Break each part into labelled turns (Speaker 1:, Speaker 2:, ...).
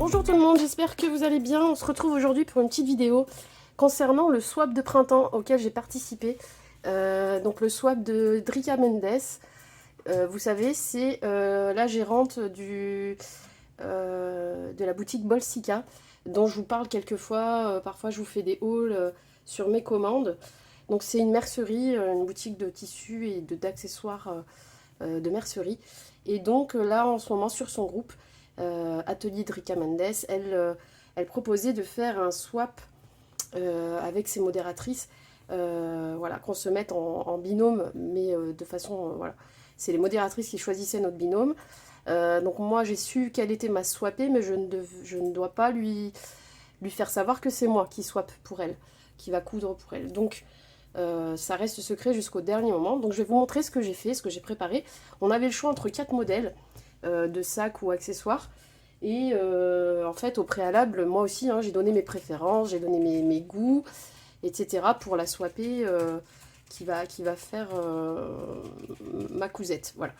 Speaker 1: Bonjour tout le monde, j'espère que vous allez bien. On se retrouve aujourd'hui pour une petite vidéo concernant le swap de printemps auquel j'ai participé. Donc le swap de Drika Mendes. Vous savez, c'est la gérante de la boutique Bolsica, dont je vous parle quelquefois. Parfois je vous fais des hauls sur mes commandes. Donc c'est une mercerie, une boutique de tissus et d'accessoires de mercerie. Et donc là en ce moment sur son groupe, Atelier Drika Mendes, elle proposait de faire un swap avec ses modératrices, voilà, qu'on se mette en binôme, mais de façon, voilà, c'est les modératrices qui choisissaient notre binôme. Donc moi j'ai su quelle était ma swapée, mais je ne dois pas lui faire savoir que c'est moi qui swap pour elle, qui va coudre pour elle. Donc ça reste secret jusqu'au dernier moment. Donc je vais vous montrer ce que j'ai fait, ce que j'ai préparé. On avait le choix entre 4 modèles de sacs ou accessoires. Et en fait, au préalable, moi aussi, hein, j'ai donné mes préférences, j'ai donné mes goûts, etc. pour la swapper qui va faire ma cousette. Voilà,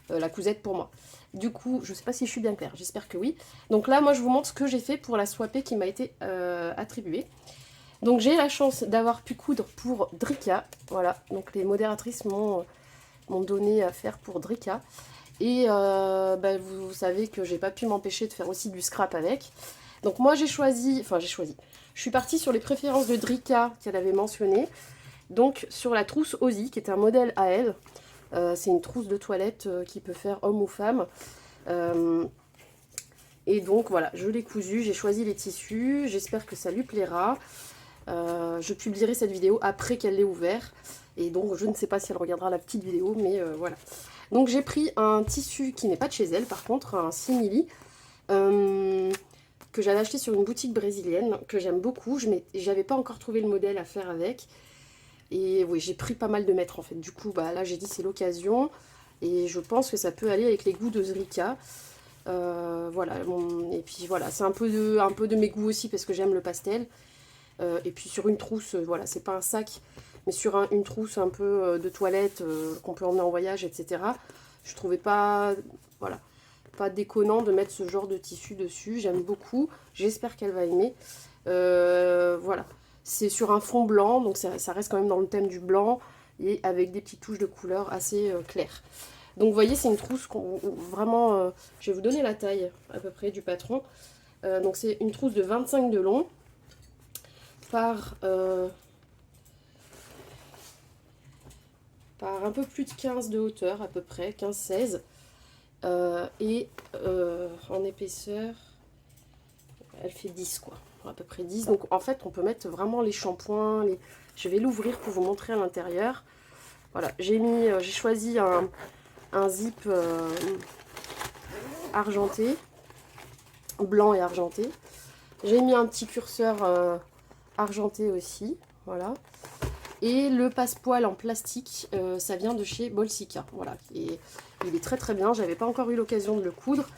Speaker 1: la cousette pour moi. Du coup, je ne sais pas si je suis bien claire, j'espère que oui. Donc là, moi, je vous montre ce que j'ai fait pour la swapper qui m'a été attribuée. Donc j'ai la chance d'avoir pu coudre pour Drika. Voilà, donc les modératrices m'ont donné à faire pour Drika. Et vous savez que j'ai pas pu m'empêcher de faire aussi du scrap avec. Donc moi j'ai choisi, je suis partie sur les préférences de Drika qu'elle avait mentionné. Donc sur la trousse Ozzy, qui est un modèle à elle. C'est une trousse de toilette qui peut faire homme ou femme. Et donc voilà, je l'ai cousue, j'ai choisi les tissus, j'espère que ça lui plaira. Je publierai cette vidéo après qu'elle l'ait ouvert. Et donc je ne sais pas si elle regardera la petite vidéo, mais voilà. Donc j'ai pris un tissu qui n'est pas de chez elle, par contre, un simili, que j'avais acheté sur une boutique brésilienne, que j'aime beaucoup. J'avais pas encore trouvé le modèle à faire avec. Et oui, j'ai pris pas mal de mètres en fait. Du coup, bah, là j'ai dit c'est l'occasion. Et je pense que ça peut aller avec les goûts de Zrika. Voilà, et puis voilà, c'est un peu de mes goûts aussi parce que j'aime le pastel. Et puis sur une trousse, voilà, c'est pas un sac, mais sur une trousse un peu de toilette qu'on peut emmener en voyage, etc. Je trouvais pas, voilà, pas déconnant de mettre ce genre de tissu dessus. J'aime beaucoup, j'espère qu'elle va aimer. Voilà, c'est sur un fond blanc, donc ça reste quand même dans le thème du blanc et avec des petites touches de couleur assez claires. Donc vous voyez, c'est une trousse vraiment, je vais vous donner la taille à peu près du patron. Donc c'est une trousse de 25 de long par un peu plus de 15 de hauteur, à peu près, 15-16. Et en épaisseur, elle fait 10 quoi, à peu près 10. Donc en fait, on peut mettre vraiment les shampoings. Je vais l'ouvrir pour vous montrer à l'intérieur. Voilà, j'ai choisi un zip argenté, blanc et argenté. J'ai mis un petit curseur argenté aussi, voilà. Et le passepoil en plastique, ça vient de chez Bolsica, voilà. Et il est très très bien, j'avais pas encore eu l'occasion de le coudre.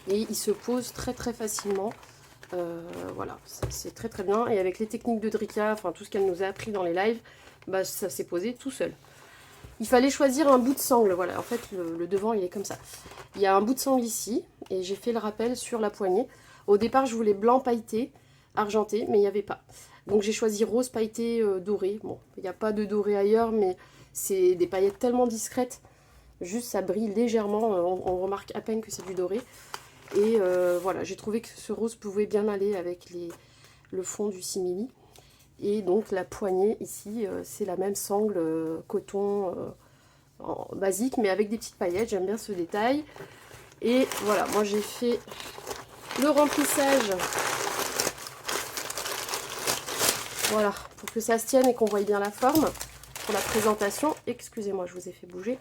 Speaker 1: Et il se pose très très facilement. Voilà, c'est très très bien. Et avec les techniques de Drika, enfin tout ce qu'elle nous a appris dans les lives, bah, ça s'est posé tout seul. Il fallait choisir un bout de sangle, voilà, en fait le devant il est comme ça. Il y a un bout de sangle ici, et j'ai fait le rappel sur la poignée. Au départ je voulais blanc pailleté, argenté, mais il n'y avait pas. Donc j'ai choisi rose pailleté doré. Bon, il n'y a pas de doré ailleurs, mais c'est des paillettes tellement discrètes. Juste ça brille légèrement, on remarque à peine que c'est du doré. Et voilà, j'ai trouvé que ce rose pouvait bien aller avec le fond du simili. Et donc la poignée ici, c'est la même sangle coton basique, mais avec des petites paillettes. J'aime bien ce détail. Et voilà, moi j'ai fait le remplissage. Voilà, pour que ça se tienne et qu'on voie bien la forme pour la présentation. Excusez-moi, je vous ai fait bouger.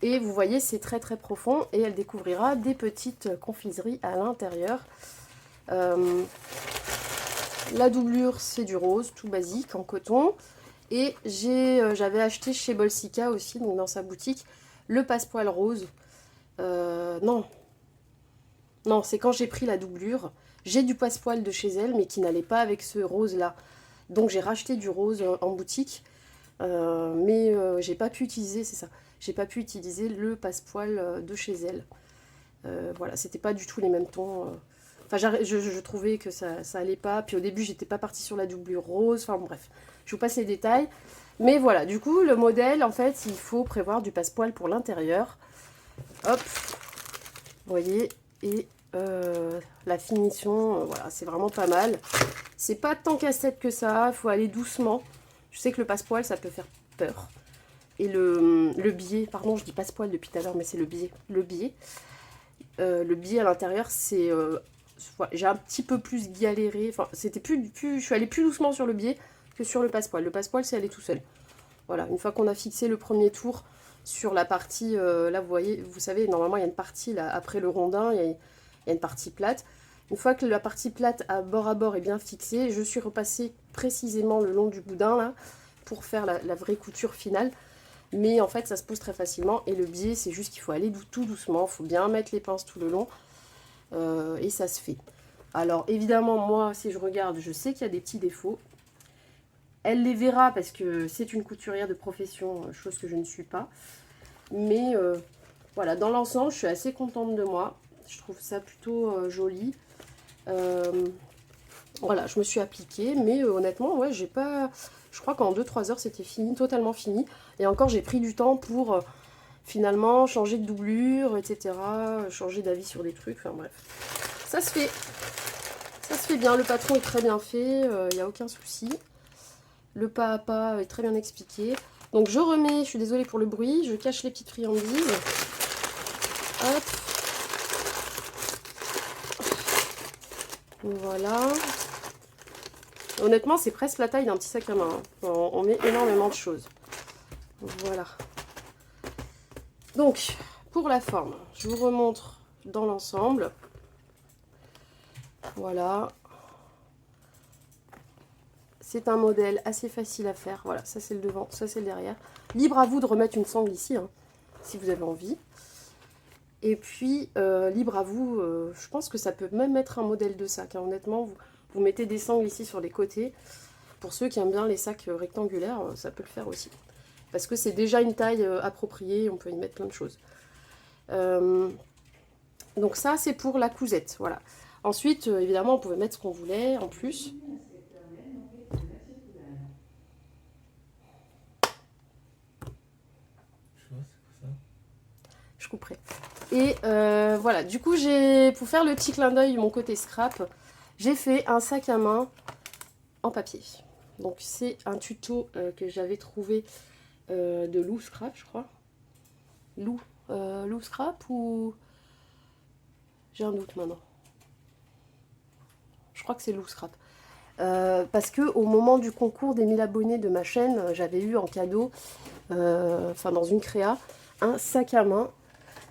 Speaker 1: Et vous voyez, c'est très très profond et elle découvrira des petites confiseries à l'intérieur. La doublure, c'est du rose, tout basique, en coton. Et j'avais acheté chez Bolsica aussi, donc dans sa boutique, le passepoil rose. Non, c'est quand j'ai pris la doublure. J'ai du passepoil de chez elle, mais qui n'allait pas avec ce rose-là. Donc j'ai racheté du rose en boutique. Mais j'ai pas pu utiliser, c'est ça. J'ai pas pu utiliser le passepoil de chez elle. Voilà, c'était pas du tout les mêmes tons. Enfin, je trouvais que ça allait pas. Puis au début, j'étais pas partie sur la doublure rose. Enfin, bref, je vous passe les détails. Mais voilà, du coup, le modèle, en fait, il faut prévoir du passepoil pour l'intérieur. Hop, vous voyez. Et la finition, voilà, c'est vraiment pas mal. C'est pas tant casse-tête que ça, il faut aller doucement. Je sais que le passepoil, ça peut faire peur. Et le biais, pardon, je dis passepoil depuis tout à l'heure, mais c'est le biais. Le biais à l'intérieur, c'est... j'ai un petit peu plus galéré. Enfin, c'était je suis allée plus doucement sur le biais que sur le passepoil. Le passepoil, c'est aller tout seul. Voilà, une fois qu'on a fixé le premier tour sur la partie... là, vous voyez, vous savez, normalement, il y a une partie, là, après le rondin, il y a une partie plate. Une fois que la partie plate à bord est bien fixée, je suis repassée précisément le long du boudin, là, pour faire la vraie couture finale. Mais en fait, ça se pose très facilement. Et le biais, c'est juste qu'il faut aller tout doucement. Il faut bien mettre les pinces tout le long. Et ça se fait. Alors, évidemment, moi, si je regarde, je sais qu'il y a des petits défauts. Elle les verra parce que c'est une couturière de profession, chose que je ne suis pas. Mais voilà, dans l'ensemble, je suis assez contente de moi. Je trouve ça plutôt joli. Voilà, je me suis appliquée. Mais honnêtement, ouais, j'ai pas... Je crois qu'en 2-3 heures, c'était fini, totalement fini. Et encore, j'ai pris du temps pour finalement changer de doublure, etc. Changer d'avis sur des trucs, enfin bref. Ça se fait. Ça se fait bien, le patron est très bien fait, il n'y a aucun souci. Le pas à pas est très bien expliqué. Donc je remets, je suis désolée pour le bruit, je cache les petites friandises. Hop. Voilà. Honnêtement, c'est presque la taille d'un petit sac à main. Hein. On met énormément de choses. Voilà. Donc, pour la forme, je vous remontre dans l'ensemble. Voilà. C'est un modèle assez facile à faire. Voilà, ça c'est le devant, ça c'est le derrière. Libre à vous de remettre une sangle ici, hein, si vous avez envie. Et puis, libre à vous, je pense que ça peut même être un modèle de sac. Hein. Honnêtement, vous mettez des sangles ici sur les côtés. Pour ceux qui aiment bien les sacs rectangulaires, ça peut le faire aussi. Parce que c'est déjà une taille appropriée, on peut y mettre plein de choses. Donc ça, c'est pour la cousette, voilà. Ensuite, évidemment, on pouvait mettre ce qu'on voulait en plus. Je couperai. Et voilà, du coup, pour faire le petit clin d'œil, mon côté scrap, j'ai fait un sac à main en papier. Donc c'est un tuto que j'avais trouvé de Lou Scrap, je crois. Lou Scrap ou... J'ai un doute maintenant. Je crois que c'est Lou Scrap. Parce que au moment du concours des 1000 abonnés de ma chaîne, j'avais eu en cadeau, enfin dans une créa, un sac à main,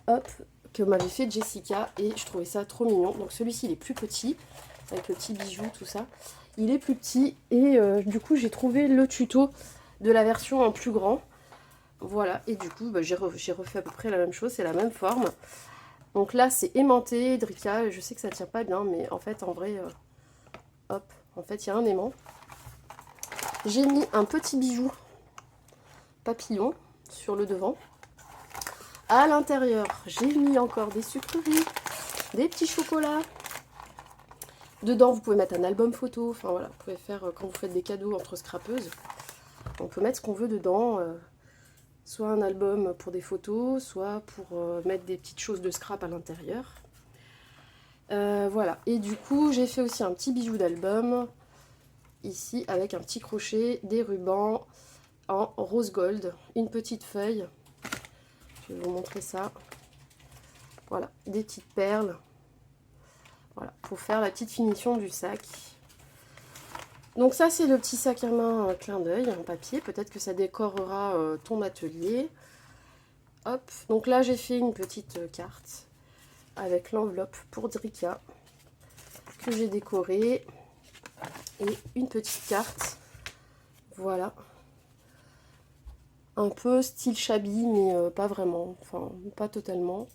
Speaker 1: hop, que m'avait fait Jessica, et je trouvais ça trop mignon. Donc celui-ci il est plus petit, avec le petit bijou, tout ça. Il est plus petit, et du coup j'ai trouvé le tuto de la version en plus grand. Voilà, et du coup bah, j'ai refait à peu près la même chose, c'est la même forme. Donc là c'est aimanté, Drika, je sais que ça tient pas bien, mais en fait en vrai, hop, en fait il y a un aimant. J'ai mis un petit bijou papillon sur le devant. À l'intérieur, j'ai mis encore des sucreries, des petits chocolats. Dedans, vous pouvez mettre un album photo. Enfin voilà, vous pouvez faire, quand vous faites des cadeaux entre scrapeuses, on peut mettre ce qu'on veut dedans. Soit un album pour des photos, soit pour mettre des petites choses de scrap à l'intérieur. Voilà, et du coup, j'ai fait aussi un petit bijou d'album. Ici, avec un petit crochet, des rubans en rose gold. Une petite feuille. Je vais vous montrer ça. Voilà, des petites perles. Voilà, pour faire la petite finition du sac. Donc ça, c'est le petit sac à main clin d'œil en papier. Peut-être que ça décorera ton atelier. Hop, donc là, j'ai fait une petite carte avec l'enveloppe pour Drika que j'ai décorée. Et une petite carte. Voilà. Un peu style shabby, mais pas vraiment. Enfin, pas totalement.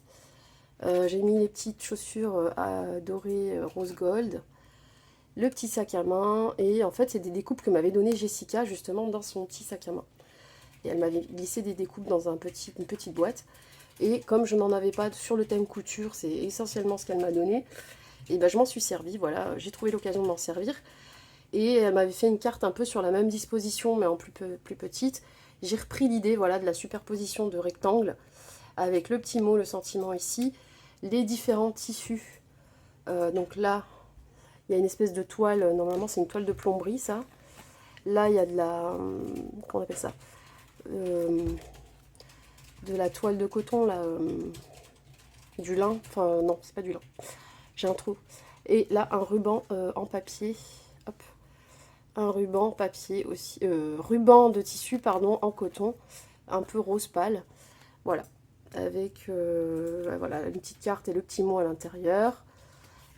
Speaker 1: J'ai mis les petites chaussures dorées rose gold, le petit sac à main, et en fait c'est des découpes que m'avait donné Jessica justement dans son petit sac à main. Et elle m'avait glissé des découpes dans une petite boîte, et comme je n'en avais pas sur le thème couture, c'est essentiellement ce qu'elle m'a donné, Et ben je m'en suis servie, voilà, j'ai trouvé l'occasion de m'en servir. Et elle m'avait fait une carte un peu sur la même disposition, mais en plus petite. J'ai repris l'idée, voilà, de la superposition de rectangles, avec le petit mot, le sentiment ici, les différents tissus. Donc là, il y a une espèce de toile, normalement c'est une toile de plomberie, ça. Là, il y a de la... Comment on appelle ça, de la toile de coton, là, du lin. Enfin, non, c'est pas du lin. J'ai un trou. Et là, un ruban en papier. Hop. Un ruban papier aussi. Ruban de tissu, pardon, en coton. Un peu rose pâle. Voilà. Avec voilà, une petite carte et le petit mot à l'intérieur.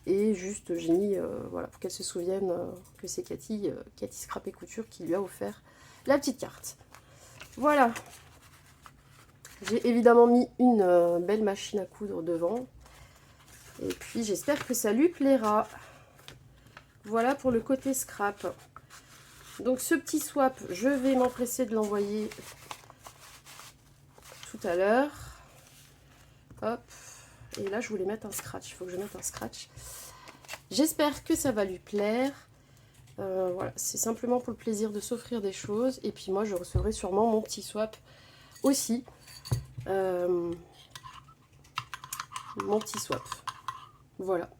Speaker 1: Et juste, j'ai mis, voilà, pour qu'elle se souvienne que c'est Cathy Scrap et Couture qui lui a offert la petite carte. Voilà. J'ai évidemment mis une belle machine à coudre devant. Et puis, j'espère que ça lui plaira. Voilà pour le côté scrap. Donc, ce petit swap, je vais m'empresser de l'envoyer tout à l'heure. Hop. Et là, je voulais mettre un scratch. Il faut que je mette un scratch. J'espère que ça va lui plaire. Voilà, c'est simplement pour le plaisir de s'offrir des choses. Et puis moi, je recevrai sûrement mon petit swap aussi. Mon petit swap. Voilà.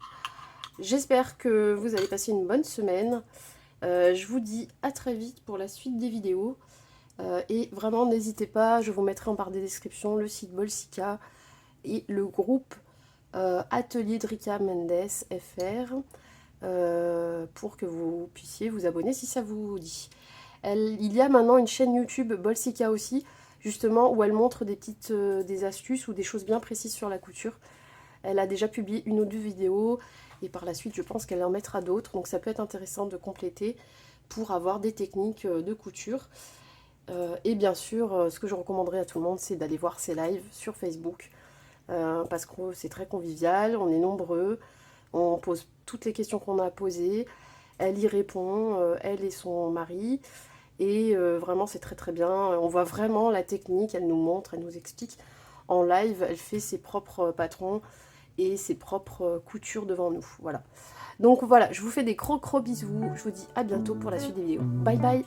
Speaker 1: J'espère que vous allez passer une bonne semaine. Je vous dis à très vite pour la suite des vidéos. Et vraiment, n'hésitez pas, je vous mettrai en barre des descriptions le site Bolsika et le groupe Atelier Drika Mendes FR pour que vous puissiez vous abonner si ça vous dit. Il y a maintenant une chaîne YouTube Bolsika aussi, justement, où elle montre des astuces ou des choses bien précises sur la couture. Elle a déjà publié une ou deux vidéos et par la suite, je pense qu'elle en mettra d'autres. Donc ça peut être intéressant de compléter pour avoir des techniques de couture. Et bien sûr, ce que je recommanderais à tout le monde, c'est d'aller voir ses lives sur Facebook. Parce que c'est très convivial, on est nombreux, on pose toutes les questions qu'on a à poser, elle y répond, elle et son mari, et vraiment c'est très très bien, on voit vraiment la technique, elle nous montre, elle nous explique. En live, elle fait ses propres patrons et ses propres coutures devant nous, voilà. Donc voilà, je vous fais des gros bisous, je vous dis à bientôt pour la suite des vidéos. Bye bye!